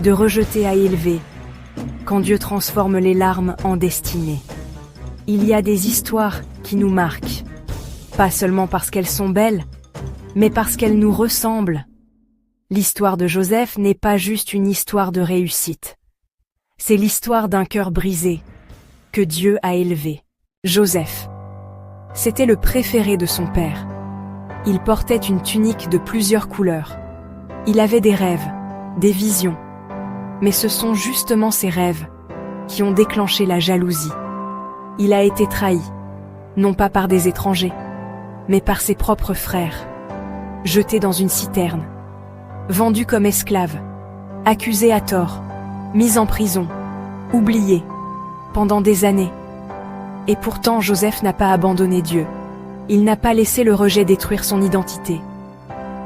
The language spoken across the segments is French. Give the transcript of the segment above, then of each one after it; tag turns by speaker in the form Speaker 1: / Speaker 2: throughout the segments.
Speaker 1: de rejeter à élever, quand Dieu transforme les larmes en destinée. Il y a des histoires qui nous marquent, pas seulement parce qu'elles sont belles, mais parce qu'elles nous ressemblent. L'histoire de Joseph n'est pas juste une histoire de réussite. C'est l'histoire d'un cœur brisé, que Dieu a élevé. Joseph. C'était le préféré de son père. Il portait une tunique de plusieurs couleurs. Il avait des rêves, des visions. Mais ce sont justement ces rêves qui ont déclenché la jalousie. Il a été trahi, non pas par des étrangers, mais par ses propres frères. Jeté dans une citerne, vendu comme esclave, accusé à tort, mis en prison, oublié, pendant des années. Et pourtant Joseph n'a pas abandonné Dieu. Il n'a pas laissé le rejet détruire son identité.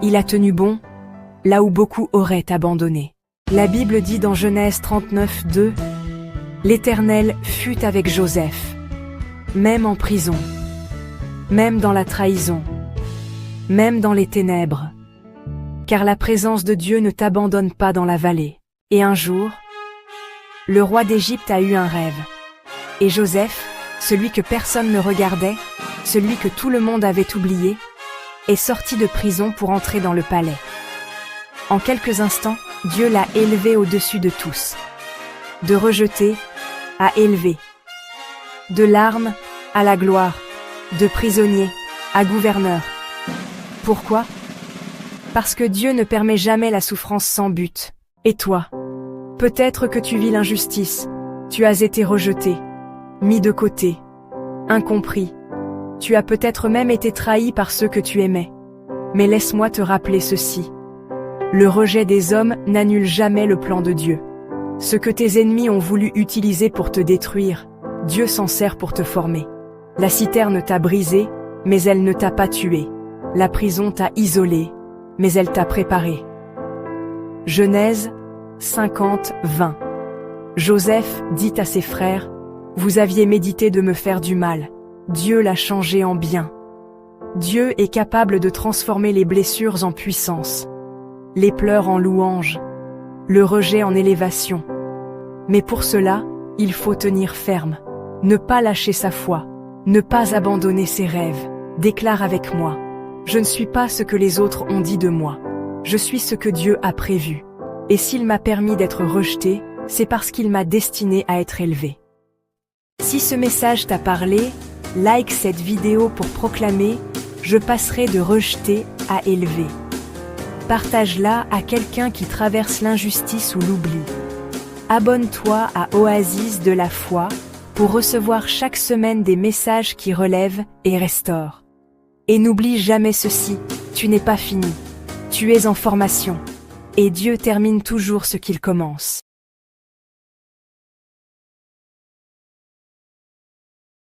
Speaker 1: Il a tenu bon, là où beaucoup auraient abandonné. La Bible dit dans Genèse 39, 2, « L'Éternel fut avec Joseph, même en prison, même dans la trahison, même dans les ténèbres, car la présence de Dieu ne t'abandonne pas dans la vallée. » Et un jour, le roi d'Égypte a eu un rêve. Et Joseph, celui que personne ne regardait, celui que tout le monde avait oublié, est sorti de prison pour entrer dans le palais. En quelques instants, Dieu l'a élevé au-dessus de tous. De rejeté à élevé. De larmes à la gloire. De prisonnier à gouverneur. Pourquoi? Parce que Dieu ne permet jamais la souffrance sans but. Et toi? Peut-être que tu vis l'injustice. Tu as été rejeté, mis de côté, incompris. Tu as peut-être même été trahi par ceux que tu aimais. Mais laisse-moi te rappeler ceci. Le rejet des hommes n'annule jamais le plan de Dieu. Ce que tes ennemis ont voulu utiliser pour te détruire, Dieu s'en sert pour te former. La citerne t'a brisé, mais elle ne t'a pas tué. La prison t'a isolé, mais elle t'a préparé. Genèse 50, 20. Joseph dit à ses frères, « Vous aviez médité de me faire du mal. Dieu l'a changé en bien. » Dieu est capable de transformer les blessures en puissance, les pleurs en louanges, le rejet en élévation. Mais pour cela, il faut tenir ferme, ne pas lâcher sa foi, ne pas abandonner ses rêves. Déclare avec moi, « Je ne suis pas ce que les autres ont dit de moi. Je suis ce que Dieu a prévu. Et s'il m'a permis d'être rejeté, c'est parce qu'il m'a destiné à être élevé. » Si ce message t'a parlé, like cette vidéo pour proclamer « Je passerai de rejeté à élevé ». Partage-la à quelqu'un qui traverse l'injustice ou l'oubli. Abonne-toi à Oasis de la foi pour recevoir chaque semaine des messages qui relèvent et restaurent. Et n'oublie jamais ceci, tu n'es pas fini. Tu es en formation. Et Dieu termine toujours ce qu'il commence.